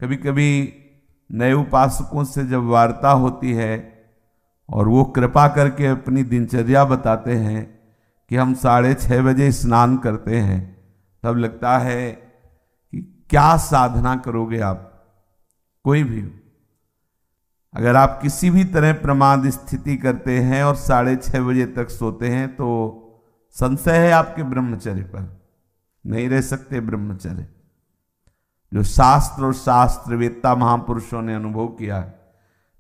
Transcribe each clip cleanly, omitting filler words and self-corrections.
कभी कभी नए उपासकों से जब वार्ता होती है और वो कृपा करके अपनी दिनचर्या बताते हैं कि हम 6:30 बजे स्नान करते हैं, तब लगता है कि क्या साधना करोगे आप। कोई भी हो, अगर आप किसी भी तरह प्रमाद स्थिति करते हैं और 6:30 बजे तक सोते हैं तो संशय है आपके ब्रह्मचर्य पर, नहीं रह सकते ब्रह्मचर्य। जो शास्त्र और शास्त्रवेत्ता महापुरुषों ने अनुभव किया है,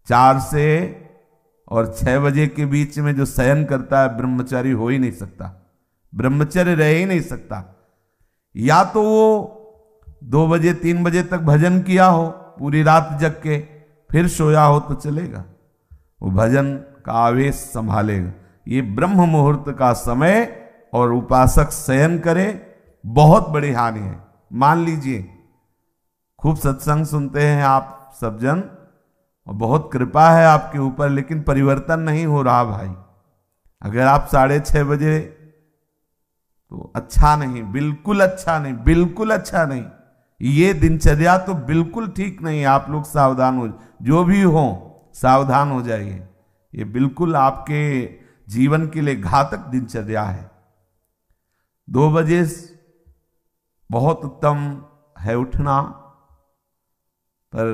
4 से और 6 बजे के बीच में जो शयन करता है ब्रह्मचारी हो ही नहीं सकता, ब्रह्मचर्य रह ही नहीं सकता। या तो वो 2 बजे 3 बजे तक भजन किया हो, पूरी रात जग के फिर सोया हो तो चलेगा, वो भजन का आवेश संभालेगा। ये ब्रह्म मुहूर्त का समय और उपासक शयन करे, बहुत बड़ी हानि है। मान लीजिए खूब सत्संग सुनते हैं आप सब जन और बहुत कृपा है आपके ऊपर, लेकिन परिवर्तन नहीं हो रहा भाई। अगर आप 6:30 बजे, तो अच्छा नहीं, बिल्कुल अच्छा नहीं, बिल्कुल अच्छा नहीं। ये दिनचर्या तो बिल्कुल ठीक नहीं। आप लोग सावधान हो, जो भी हो सावधान हो जाइए। ये बिल्कुल आपके जीवन के लिए घातक दिनचर्या है। 2 बजे बहुत उत्तम है उठना, पर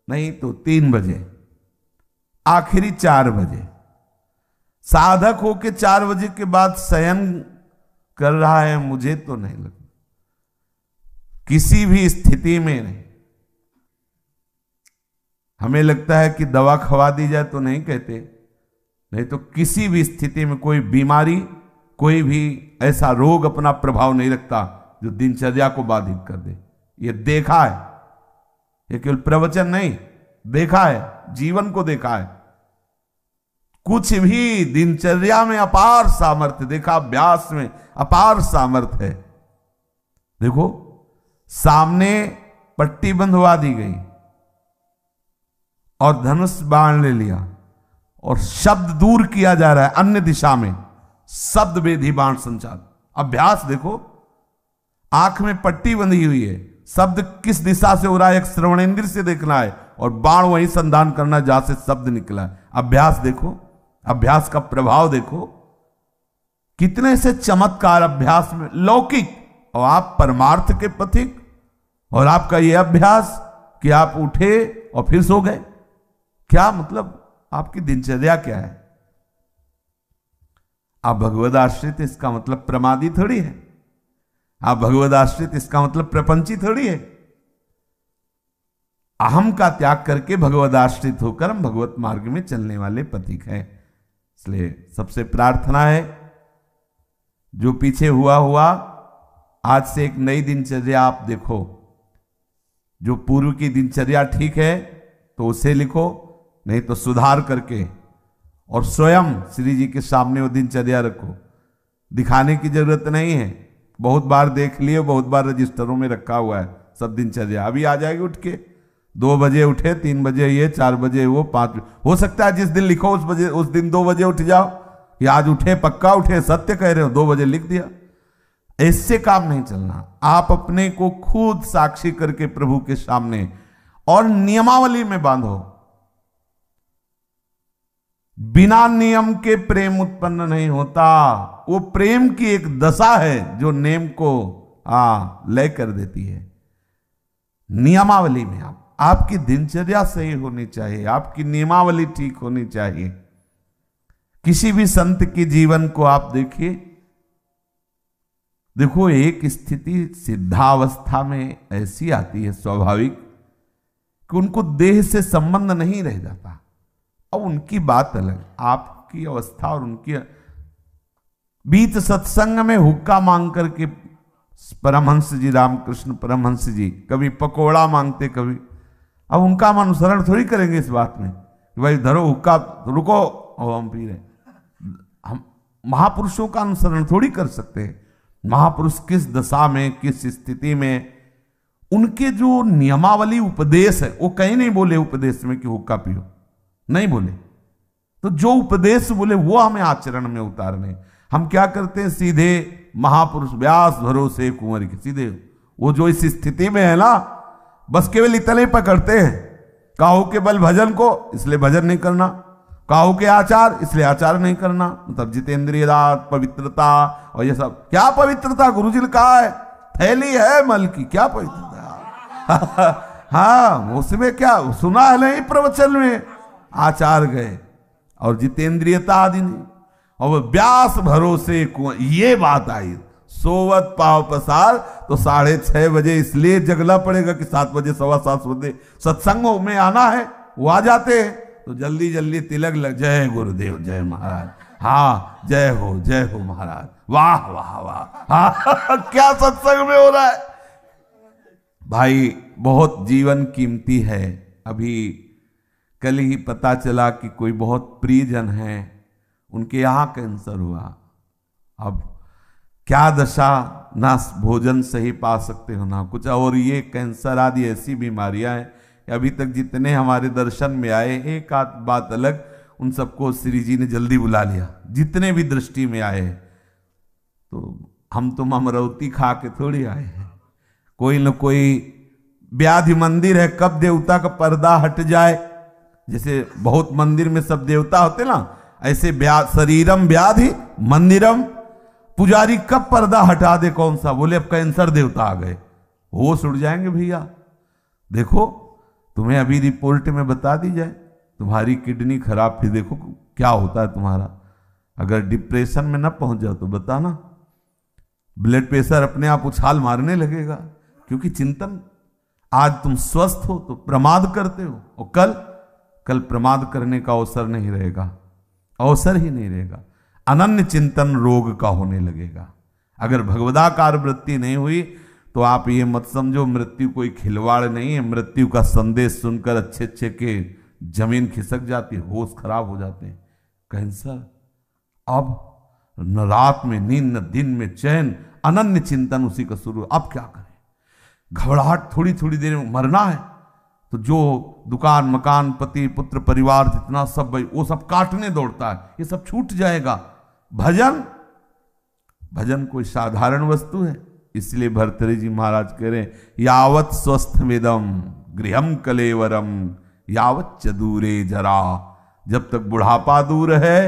नहीं तो 3 बजे, आखिरी 4 बजे। साधक होके 4 बजे के बाद शयन कर रहा है, मुझे तो नहीं लगता, किसी भी स्थिति में नहीं। हमें लगता है कि दवा खवा दी जाए तो नहीं कहते, नहीं तो किसी भी स्थिति में कोई बीमारी, कोई भी ऐसा रोग अपना प्रभाव नहीं रखता जो दिनचर्या को बाधित कर दे। ये देखा है, ये केवल प्रवचन नहीं, देखा है, जीवन को देखा है। कुछ भी दिनचर्या में अपार सामर्थ्य देखा, अभ्यास में अपार सामर्थ्य है। देखो सामने पट्टी बंधवा दी गई और धनुष बाण ले लिया और शब्द दूर किया जा रहा है अन्य दिशा में, शब्द वेधी बाण संचार। अभ्यास देखो, आंख में पट्टी बंधी हुई है, शब्द किस दिशा से हो रहा है एक श्रवणेंद्र से देखना है और बाण वही संधान करना जहां से शब्द निकला है। अभ्यास देखो, अभ्यास का प्रभाव देखो, कितने से चमत्कार अभ्यास में लौकिक, और आप परमार्थ के पथिक, और आपका यह अभ्यास कि आप उठे और फिर सो गए। क्या मतलब, आपकी दिनचर्या क्या है? आप भगवद आश्रित, इसका मतलब प्रमादी थोड़ी है। आप भगवद आश्रित, इसका मतलब प्रपंची थोड़ी है। अहम का त्याग करके भगवद आश्रित होकर हम भगवत मार्ग में चलने वाले पथिक हैं। इसलिए सबसे प्रार्थना है, जो पीछे हुआ हुआ, आज से एक नई दिनचर्या आप देखो। जो पूर्व की दिनचर्या ठीक है तो उसे लिखो, नहीं तो सुधार करके और स्वयं श्री जी के सामने वो दिनचर्या रखो। दिखाने की जरूरत नहीं है, बहुत बार देख लिए, बहुत बार रजिस्टरों में रखा हुआ है सब दिनचर्या। अभी आ जाएगी उठ के, 2 बजे उठे, 3 बजे ये, 4 बजे वो, 5 हो सकता है जिस दिन लिखो उस दिन 2 बजे उठ जाओ, या आज उठे, पक्का उठे, सत्य कह रहे हो, 2 बजे लिख दिया। इससे काम नहीं चलना। आप अपने को खुद साक्षी करके प्रभु के सामने और नियमावली में बांधो। बिना नियम के प्रेम उत्पन्न नहीं होता। वो प्रेम की एक दशा है जो नेम को लय कर देती है। नियमावली में आपकी दिनचर्या सही होनी चाहिए, आपकी नियमावली ठीक होनी चाहिए। किसी भी संत के जीवन को आप देखिए, देखो एक स्थिति सिद्धावस्था में ऐसी आती है स्वाभाविक कि उनको देह से संबंध नहीं रह जाता। अब उनकी बात अलग, आपकी अवस्था और उनकी। बीच सत्संग में हुक्का मांग करके परमहंस जी, रामकृष्ण परमहंस जी कभी पकोड़ा मांगते, कभी। अब उनका हम अनुसरण थोड़ी करेंगे इस बात में कि भाई धरो हुक्का, रुको और हम पी रहे। हम महापुरुषों का अनुसरण थोड़ी कर सकते हैं। महापुरुष किस दशा में, किस स्थिति में, उनके जो नियमावली उपदेश है, वो कहीं नहीं बोले उपदेश में कि हुक्का पियो, नहीं बोले। तो जो उपदेश बोले वो हमें आचरण में उतारने। हम क्या करते हैं, सीधे महापुरुष व्यास भरोसे कुंवर के, सीधे वो जो इस स्थिति में है ना, बस केवल इतने पकड़ते हैं, काहू के बल भजन को, इसलिए भजन नहीं करना, काहू के आचार इसलिए आचार नहीं करना। मतलब जितेंद्रिय रात, पवित्रता और ये सब। क्या पवित्रता? गुरुजी ने कहा है थैली है मल की, क्या पवित्रता? हाँ, उसमें क्या सुना है नहीं प्रवचन में, आचार गए और जितेंद्रियता आदि नहीं। और व्यास भरोसे ये बात आई, सोवत पाव पसार। तो 6:30 बजे इसलिए जगना पड़ेगा कि 7 बजे 7:15 बजे सत्संगों में आना है, वो आ जाते हैं तो जल्दी जल्दी तिलक लग। जय गुरुदेव, जय महाराज, हाँ जय हो महाराज, वाह वाह वाह, हाँ क्या सत्संग में हो रहा है भाई। बहुत जीवन कीमती है। अभी कल ही पता चला कि कोई बहुत प्रियजन है, उनके यहाँ कैंसर हुआ। अब क्या दशा, ना भोजन सही पा सकते हो ना कुछ। और ये कैंसर आदि ऐसी बीमारियां हैं कि अभी तक जितने हमारे दर्शन में आए, एक आध बात अलग, उन सबको श्री जी ने जल्दी बुला लिया, जितने भी दृष्टि में आए। तो हम तुम अमरौती खा के थोड़ी आए हैं, कोई न कोई व्याधि मंदिर है, कब देवता का पर्दा हट जाए। जैसे बहुत मंदिर में सब देवता होते ना, ऐसे शरीरम व्याधि मंदिरम, पुजारी कब पर्दा हटा दे, कौन सा? बोले अब कैंसर देवता आ गए, होश उड़ जाएंगे भैया। देखो तुम्हें अभी रिपोर्ट में बता दी जाए तुम्हारी किडनी खराब, फिर देखो क्या होता है तुम्हारा। अगर डिप्रेशन में ना पहुंच जाओ तो बताना, ब्लड प्रेशर अपने आप उछाल मारने लगेगा। क्योंकि चिंतन, आज तुम स्वस्थ हो तो प्रमाद करते हो, और कल प्रमाद करने का अवसर नहीं रहेगा, अवसर ही नहीं रहेगा। अनन्य चिंतन रोग का होने लगेगा। अगर भगवदाकार वृत्ति नहीं हुई तो आप ये मत समझो मृत्यु कोई खिलवाड़ नहीं है। मृत्यु का संदेश सुनकर अच्छे अच्छे के जमीन खिसक जाती है, होश खराब हो जाते हैं। कैंसर, अब न रात में नींद न दिन में चैन, अनन्य चिंतन उसी का शुरू। अब क्या करें? घबराहट, थोड़ी थोड़ी देर में मरना है तो जो दुकान मकान पति पुत्र परिवार जितना सब भाई वो सब काटने दौड़ता है, ये सब छूट जाएगा। भजन कोई साधारण वस्तु है। इसलिए भर्तृहरि जी महाराज कह रहे हैं, यावत स्वस्थ वेदम गृहम कलेवरम यावत च दूरे जरा। जब तक बुढ़ापा दूर है,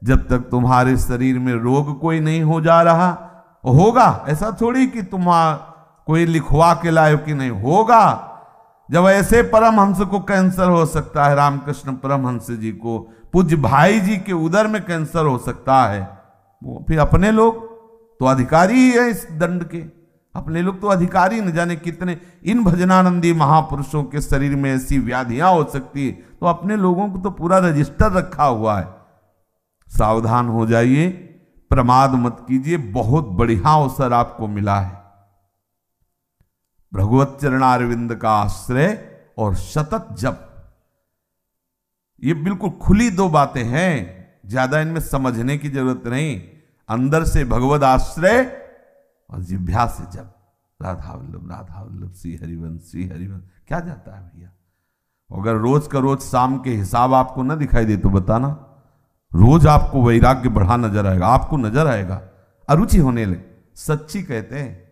जब तक तुम्हारे शरीर में रोग कोई नहीं हो जा रहा, होगा ऐसा थोड़ी कि तुम कोई लिखवा के लाए कि नहीं होगा। जब ऐसे परमहंस को कैंसर हो सकता है, रामकृष्ण परमहंस जी को, पूज्य भाई जी के उदर में कैंसर हो सकता है, वो फिर अपने लोग तो अधिकारी ही है इस दंड के। अपने लोग तो अधिकारी, न जाने कितने इन भजनानंदी महापुरुषों के शरीर में ऐसी व्याधियां हो सकती है, तो अपने लोगों को तो पूरा रजिस्टर रखा हुआ है। सावधान हो जाइए, प्रमाद मत कीजिए। बहुत बढ़िया अवसर आपको मिला है। भगवत चरणारविंद का आश्रय और सतत जप, ये बिल्कुल खुली दो बातें हैं, ज्यादा इनमें समझने की जरूरत नहीं। अंदर से भगवत आश्रय और जिह्वा से जप, राधा वल्लभ श्री हरिवंश श्री हरिवंश। क्या जाता है भैया? अगर रोज का रोज शाम के हिसाब आपको ना दिखाई दे तो बताना, रोज आपको वैराग्य बढ़ा नजर आएगा, आपको नजर आएगा, अरुचि होने लगे। सच्ची कहते हैं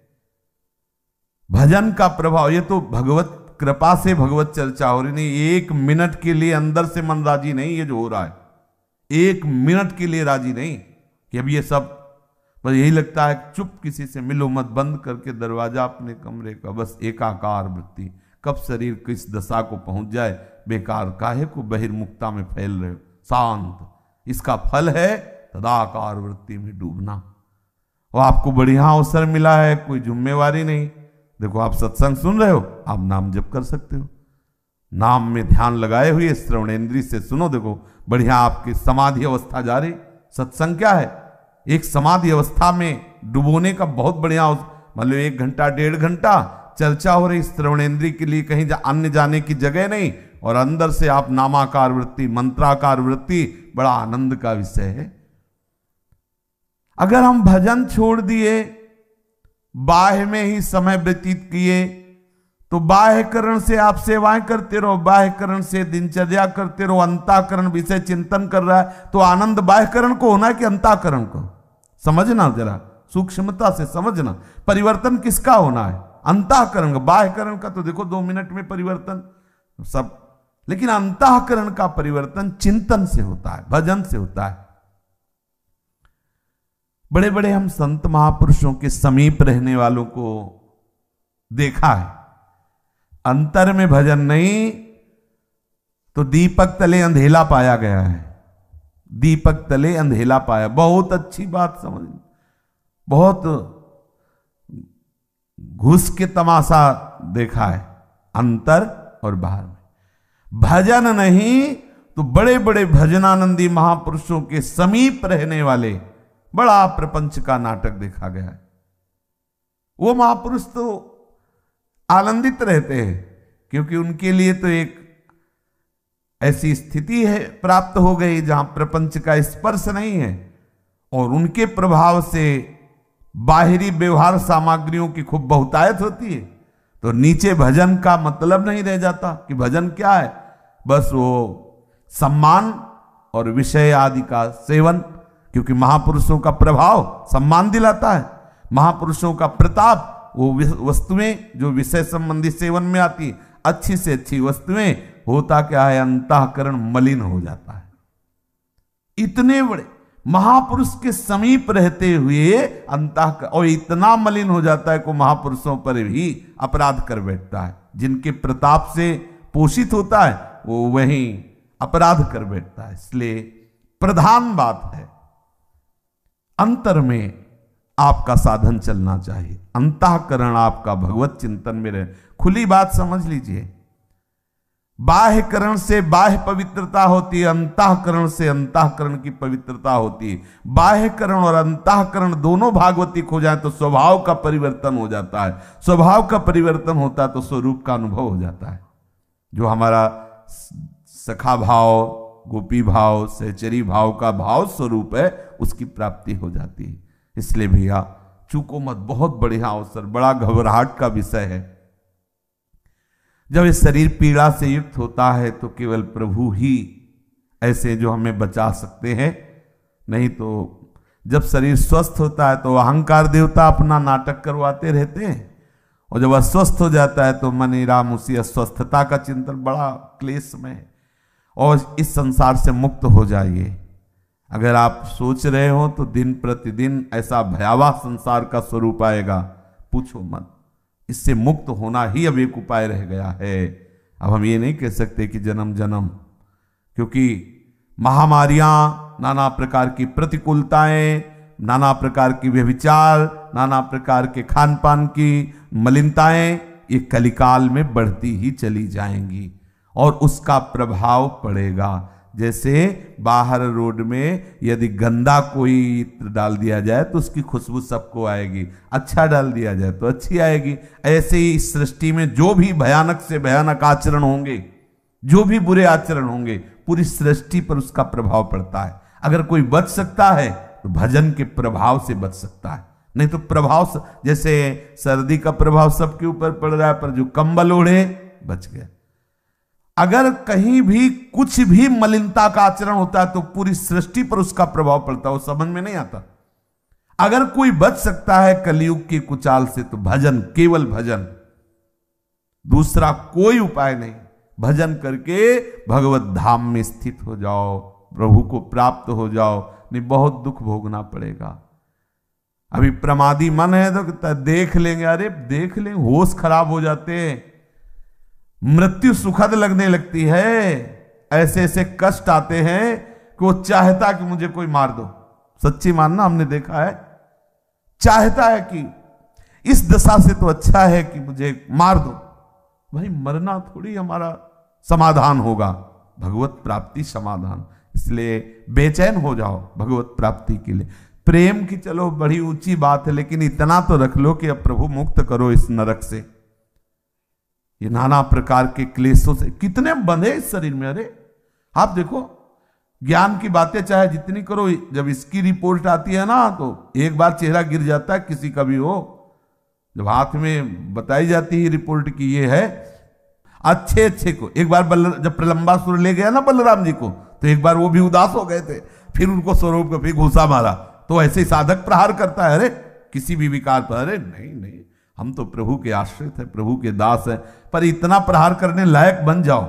भजन का प्रभाव, ये तो भगवत कृपा से भगवत चर्चा हो रही नहीं। 1 मिनट के लिए अंदर से मन राजी नहीं, ये जो हो रहा है 1 मिनट के लिए राजी नहीं कि अब ये सब, बस यही लगता है चुप, किसी से मिलो मत, बंद करके दरवाजा अपने कमरे का, बस एकाकार वृत्ति। कब शरीर किस दशा को पहुंच जाए, बेकार काहे को बहिर्मुखता में फैल रहे हो, शांत। इसका फल है तदाकार वृत्ति में डूबना। और आपको बढ़िया अवसर मिला है, कोई जिम्मेवारी नहीं। देखो आप सत्संग सुन रहे हो, आप नाम जप कर सकते हो, नाम में ध्यान लगाए हुए श्रवणेन्द्रिय से सुनो। देखो बढ़िया आपकी समाधि अवस्था जा रही। सत्संग क्या है? एक समाधि अवस्था में डुबोने का बहुत बढ़िया, मतलब 1 घंटा 1.5 घंटा चर्चा हो रही श्रवणेन्द्रिय के लिए, कहीं अन्य जाने की जगह नहीं, और अंदर से आप नामाकार वृत्ति, मंत्राकार वृत्ति, बड़ा आनंद का विषय है। अगर हम भजन छोड़ दिए, बाह्य में ही समय व्यतीत किए, तो बाह्यकरण से आप सेवाएं करते रहो, बाह्यकरण से दिनचर्या करते रहो, अंताकरण विषय चिंतन कर रहा है, तो आनंद बाह्यकरण को होना है कि अंताकरण को? समझना, जरा सूक्ष्मता से समझना। परिवर्तन किसका होना है? अंतःकरण का, बाह्यकरण का तो देखो 2 मिनट में परिवर्तन सब, लेकिन अंतःकरण का परिवर्तन चिंतन से होता है, भजन से होता है। बड़े बड़े हम संत महापुरुषों के समीप रहने वालों को देखा है, अंतर में भजन नहीं तो दीपक तले अंधेला पाया गया है, दीपक तले अंधेला पाया। बहुत अच्छी बात समझ, बहुत घुस के तमाशा देखा है अंतर और बाहर में। भजन नहीं तो बड़े बड़े भजनानंदी महापुरुषों के समीप रहने वाले बड़ा प्रपंच का नाटक देखा गया है। वो महापुरुष तो आनंदित रहते हैं क्योंकि उनके लिए तो एक ऐसी स्थिति है प्राप्त हो गई जहां प्रपंच का स्पर्श नहीं है, और उनके प्रभाव से बाहरी व्यवहार सामग्रियों की खूब बहुतायत होती है, तो नीचे भजन का मतलब नहीं रह जाता कि भजन क्या है, बस वो सम्मान और विषय आदि का सेवन, क्योंकि महापुरुषों का प्रभाव सम्मान दिलाता है, महापुरुषों का प्रताप वो वस्तुएं जो विषय संबंधी सेवन में आती, अच्छी से अच्छी वस्तुएं, होता क्या है अंतःकरण मलिन हो जाता है। इतने बड़े महापुरुष के समीप रहते हुए अंतःकरण और इतना मलिन हो जाता है को महापुरुषों पर भी अपराध कर बैठता है, जिनके प्रताप से पोषित होता है वो वहीं अपराध कर बैठता है। इसलिए प्रधान बात है अंतर में आपका साधन चलना चाहिए, अंतःकरण आपका भगवत चिंतन में रहे। खुली बात समझ लीजिए, बाह्यकरण से बाह्य पवित्रता होती है, अंतःकरण से अंतःकरण की पवित्रता होती है। बाह्यकरण और अंतःकरण दोनों भागवतिक हो जाए तो स्वभाव का परिवर्तन हो जाता है, स्वभाव का परिवर्तन होता है तो स्वरूप का अनुभव हो जाता है। जो हमारा सखा भाव, गोपी भाव, सहचरी भाव का भाव स्वरूप है, उसकी प्राप्ति हो जाती है। इसलिए भैया चूको मत, बहुत बढ़िया अवसर, बड़ा घबराहट का विषय है। जब ये शरीर पीड़ा से युक्त होता है तो केवल प्रभु ही ऐसे जो हमें बचा सकते हैं, नहीं तो जब शरीर स्वस्थ होता है तो अहंकार देवता अपना नाटक करवाते रहते हैं, और जब अस्वस्थ हो जाता है तो मन राम उसी अस्वस्थता का चिंतन, बड़ा क्लेश में है। और इस संसार से मुक्त हो जाइए। अगर आप सोच रहे हो तो दिन प्रतिदिन ऐसा भयावह संसार का स्वरूप आएगा, पूछो मत। इससे मुक्त होना ही अब एक उपाय रह गया है। अब हम ये नहीं कह सकते कि जन्म जन्म, क्योंकि महामारियां, नाना प्रकार की प्रतिकूलताएं, नाना प्रकार की व्यभिचार, नाना प्रकार के खान पान की मलिनताएं ये कलिकाल में बढ़ती ही चली जाएंगी और उसका प्रभाव पड़ेगा। जैसे बाहर रोड में यदि गंदा कोई इत्र डाल दिया जाए तो उसकी खुशबू सबको आएगी, अच्छा डाल दिया जाए तो अच्छी आएगी। ऐसे ही इस सृष्टि में जो भी भयानक से भयानक आचरण होंगे, जो भी बुरे आचरण होंगे, पूरी सृष्टि पर उसका प्रभाव पड़ता है। अगर कोई बच सकता है तो भजन के प्रभाव से बच सकता है, नहीं तो प्रभाव, जैसे सर्दी का प्रभाव सबके ऊपर पड़ रहा है, पर जो कंबल ओढ़े बच गए। अगर कहीं भी कुछ भी मलिनता का आचरण होता है तो पूरी सृष्टि पर उसका प्रभाव पड़ता है, वो समझ में नहीं आता। अगर कोई बच सकता है कलयुग की कुचाल से तो भजन, केवल भजन, दूसरा कोई उपाय नहीं। भजन करके भगवत धाम में स्थित हो जाओ, प्रभु को प्राप्त हो जाओ, नहीं बहुत दुख भोगना पड़ेगा। अभी प्रमादी मन है तो देख लेंगे, अरे देख लेंगे, होश खराब हो जाते हैं, मृत्यु सुखद लगने लगती है, ऐसे ऐसे कष्ट आते हैं कि वो चाहता कि मुझे कोई मार दो। सच्ची मानना, हमने देखा है, चाहता है कि इस दशा से तो अच्छा है कि मुझे मार दो। भाई मरना थोड़ी हमारा समाधान होगा, भगवत प्राप्ति समाधान। इसलिए बेचैन हो जाओ भगवत प्राप्ति के लिए। प्रेम की चलो बड़ी ऊंची बात है, लेकिन इतना तो रख लो कि अब प्रभु मुक्त करो इस नरक से, ये नाना प्रकार के क्लेशों से। कितने बंधे इस शरीर में। अरे आप देखो, ज्ञान की बातें चाहे जितनी करो, जब इसकी रिपोर्ट आती है ना तो एक बार चेहरा गिर जाता है किसी का भी हो। जब हाथ में बताई जाती है रिपोर्ट की ये है, अच्छे अच्छे को एक बार जब प्रलंबासुर ले गया ना बलराम जी को, तो एक बार वो भी उदास हो गए थे, फिर उनको स्वरूप को फिर घूसा मारा। तो ऐसे ही साधक प्रहार करता है, अरे किसी भी विकार पर, अरे नहीं नहीं हम तो प्रभु के आश्रित हैं, प्रभु के दास हैं, पर इतना प्रहार करने लायक बन जाओ,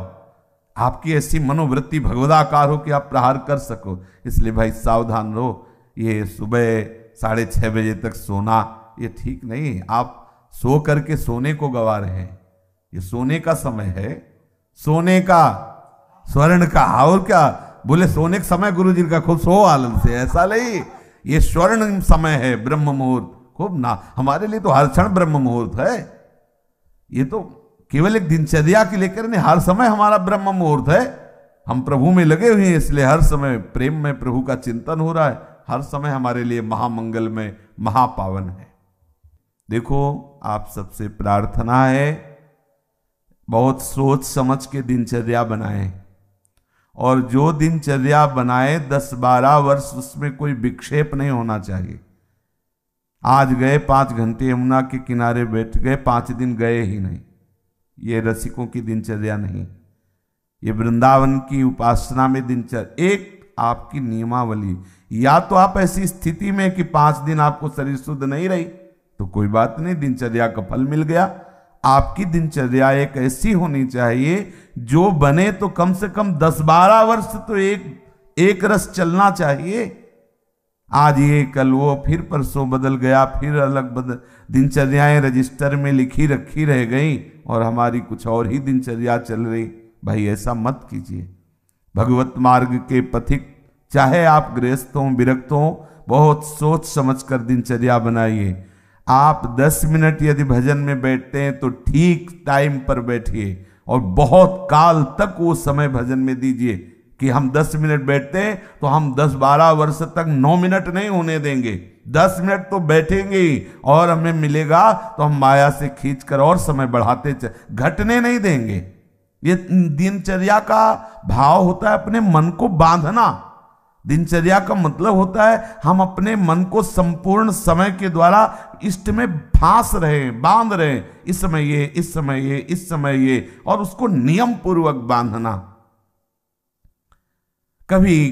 आपकी ऐसी मनोवृत्ति भगवदाकार हो कि आप प्रहार कर सको। इसलिए भाई सावधान रहो। ये सुबह 6:30 बजे तक सोना ये ठीक नहीं। आप सो करके सोने को गवा रहे हैं। ये सोने का समय है, सोने का, स्वर्ण का। और क्या बोले, सोने का समय गुरु जी का, खूब सो आनंद से, ऐसा नहीं। ये स्वर्ण समय है, ब्रह्म मुहूर्त, खूब ना। हमारे लिए तो हर क्षण ब्रह्म मुहूर्त है। ये तो केवल एक दिनचर्या के लेकर नहीं, हर समय हमारा ब्रह्म मुहूर्त है। हम प्रभु में लगे हुए हैं, इसलिए हर समय प्रेम में प्रभु का चिंतन हो रहा है। हर समय हमारे लिए महामंगल में, महापावन है। देखो, आप सबसे प्रार्थना है, बहुत सोच समझ के दिनचर्या बनाएं, और जो दिनचर्या बनाए 10-12 वर्ष उसमें कोई विक्षेप नहीं होना चाहिए। आज गए 5 घंटे यमुना के किनारे बैठ गए, 5 दिन गए ही नहीं। ये रसिकों की दिनचर्या नहीं, ये वृंदावन की उपासना में दिनचर्या एक आपकी नियमावली। या तो आप ऐसी स्थिति में कि 5 दिन आपको शरीर शुद्ध नहीं रही तो कोई बात नहीं, दिनचर्या का फल मिल गया। आपकी दिनचर्या एक ऐसी होनी चाहिए जो बने तो कम से कम 10-12 वर्ष तो एक रस चलना चाहिए। आज ये कल वो, फिर परसों बदल गया, फिर अलग बदल दिनचर्याएं रजिस्टर में लिखी रखी रह गई और हमारी कुछ और ही दिनचर्या चल रही। भाई ऐसा मत कीजिए। भगवत मार्ग के पथिक, चाहे आप गृहस्थ हों, विरक्त हों, बहुत सोच समझकर दिनचर्या बनाइए। आप 10 मिनट यदि भजन में बैठते हैं तो ठीक टाइम पर बैठिए और बहुत काल तक वो समय भजन में दीजिए। कि हम 10 मिनट बैठते हैं तो हम 10-12 वर्ष तक 9 मिनट नहीं होने देंगे, 10 मिनट तो बैठेंगे ही, और हमें मिलेगा तो हम माया से खींचकर और समय बढ़ाते घटने नहीं देंगे। ये दिनचर्या का भाव होता है अपने मन को बांधना। दिनचर्या का मतलब होता है हम अपने मन को संपूर्ण समय के द्वारा इष्ट में फांस रहे, बांध रहे, इस समय ये, इस समय ये, इस समय ये, और उसको नियम पूर्वक बांधना। कभी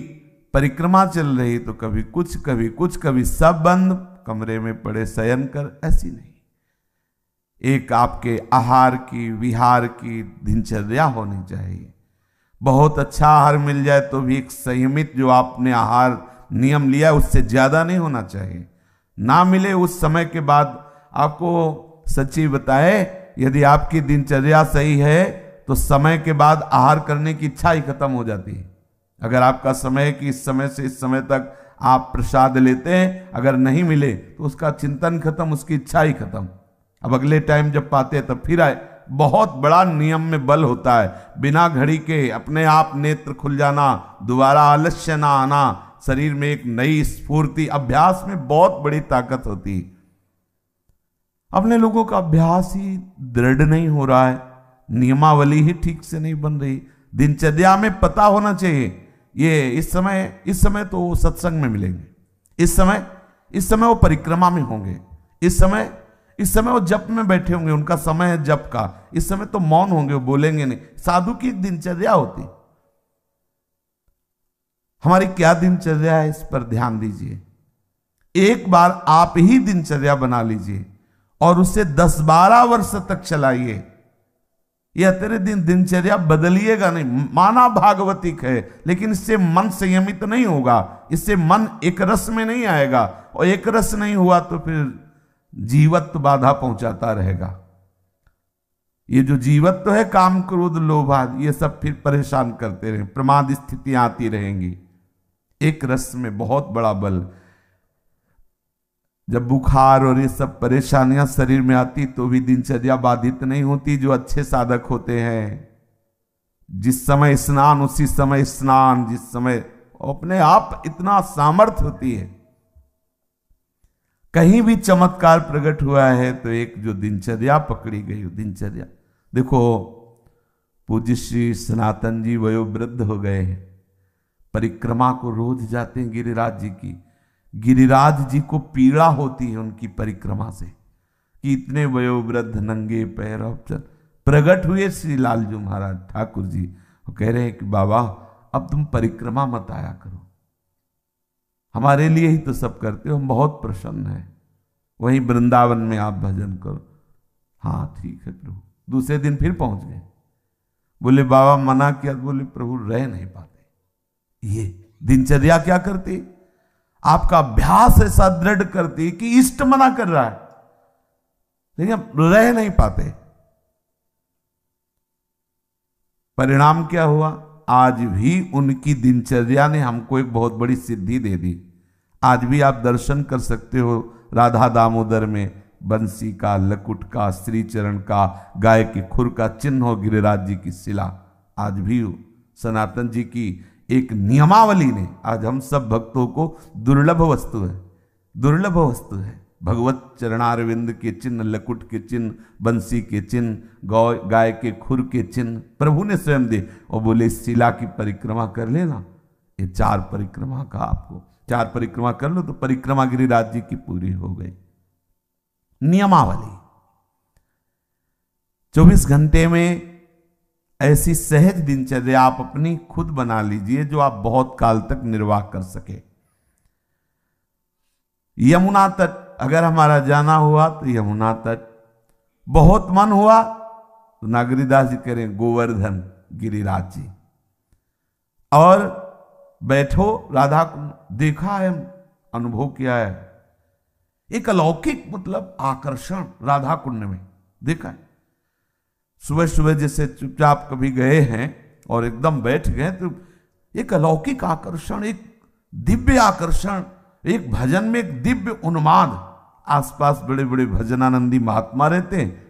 परिक्रमा चल रही तो कभी कुछ, कभी कुछ, कभी सब बंद, कमरे में पड़े शयन कर, ऐसी नहीं। एक आपके आहार की, विहार की दिनचर्या होनी चाहिए। बहुत अच्छा आहार मिल जाए तो भी एक संयमित जो आपने आहार नियम लिया उससे ज्यादा नहीं होना चाहिए। ना मिले उस समय के बाद, आपको सच्ची बताए, यदि आपकी दिनचर्या सही है तो समय के बाद आहार करने की इच्छा ही खत्म हो जाती है। अगर आपका समय कि इस समय से इस समय तक आप प्रसाद लेते हैं, अगर नहीं मिले तो उसका चिंतन खत्म, उसकी इच्छा ही खत्म। अब अगले टाइम जब पाते हैं तब फिर आए। बहुत बड़ा नियम में बल होता है। बिना घड़ी के अपने आप नेत्र खुल जाना, दोबारा आलस्य ना आना, शरीर में एक नई स्फूर्ति, अभ्यास में बहुत बड़ी ताकत होती। अपने लोगों का अभ्यास ही दृढ़ नहीं हो रहा है, नियमावली ही ठीक से नहीं बन रही। दिनचर्या में पता होना चाहिए ये इस समय तो सत्संग में मिलेंगे, इस समय वो परिक्रमा में होंगे, इस समय वो जप में बैठे होंगे, उनका समय है जप का, इस समय तो मौन होंगे, वो बोलेंगे नहीं। साधु की दिनचर्या होती। हमारी क्या दिनचर्या है, इस पर ध्यान दीजिए। एक बार आप ही दिनचर्या बना लीजिए और उसे 10-12 वर्ष तक चलाइए। यह तेरे दिनचर्या बदलिएगा नहीं। माना भागवतिक है, लेकिन इससे मन संयमित नहीं होगा, इससे मन एक रस में नहीं आएगा, और एक रस नहीं हुआ तो फिर जीवत्व बाधा पहुंचाता रहेगा। ये जो जीवत्व है, काम क्रोध लोभ आदि, ये सब फिर परेशान करते रहे, प्रमाद स्थितियां आती रहेंगी। एक रस में बहुत बड़ा बल। जब बुखार और ये सब परेशानियां शरीर में आती तो भी दिनचर्या बाधित नहीं होती। जो अच्छे साधक होते हैं, जिस समय स्नान उसी समय स्नान, जिस समय अपने आप इतना सामर्थ्य होती है। कहीं भी चमत्कार प्रकट हुआ है तो एक जो दिनचर्या पकड़ी गई, दिनचर्या देखो। पूज्य श्री सनातन जी वयोवृद्ध हो गए हैं, परिक्रमा को रोज जाते हैं गिरिराज जी की। गिरिराज जी को पीड़ा होती है उनकी परिक्रमा से कि इतने वयोवृद्ध नंगे पैर। प्रकट हुए श्री लालजू महाराज ठाकुर जी, वो कह रहे हैं कि बाबा अब तुम परिक्रमा मत आया करो, हमारे लिए ही तो सब करते हो, हम बहुत प्रसन्न हैं, वहीं वृंदावन में आप भजन करो। हाँ ठीक है प्रभु। दूसरे दिन फिर पहुंच गए। बोले बाबा मना किया। बोले प्रभु रह नहीं पाते। ये दिनचर्या क्या करती, आपका अभ्यास ऐसा दृढ़ करती कि इष्ट मना कर रहा है लेकिन रह नहीं पाते। परिणाम क्या हुआ, आज भी उनकी दिनचर्या ने हमको एक बहुत बड़ी सिद्धि दे दी। आज भी आप दर्शन कर सकते हो राधा दामोदर में बंसी का, लकुट का, श्रीचरण का, गाय के खुर का चिन्ह हो, गिरिराज जी की शिला आज भी हो। सनातन जी की एक नियमावली ने आज हम सब भक्तों को दुर्लभ वस्तु है, दुर्लभ वस्तु है। भगवत चरणारविंद के चिन्ह, लकुट के चिन्ह, बंसी के चिन्ह, गाय के खुर के चिन्ह प्रभु ने स्वयं दे और बोले शिला की परिक्रमा कर लेना। ये 4 परिक्रमा का आपको 4 परिक्रमा कर लो तो परिक्रमा गिरिराज जी की पूरी हो गई। नियमावली 24 घंटे में ऐसी सहज दिनचर्या आप अपनी खुद बना लीजिए जो आप बहुत काल तक निर्वाह कर सके। यमुना तट अगर हमारा जाना हुआ तो यमुना तट, बहुत मन हुआ तो नागरीदास जी करें गोवर्धन गिरिराज जी, और बैठो राधा को देखा है, अनुभव किया है, एक अलौकिक मतलब आकर्षण राधा कुंड में देखा है। सुबह सुबह जैसे चुपचाप कभी गए हैं और एकदम बैठ गए तो एक अलौकिक आकर्षण, एक दिव्य आकर्षण, एक भजन में एक दिव्य उन्माद। आसपास बड़े बड़े भजनानंदी महात्मा रहते हैं,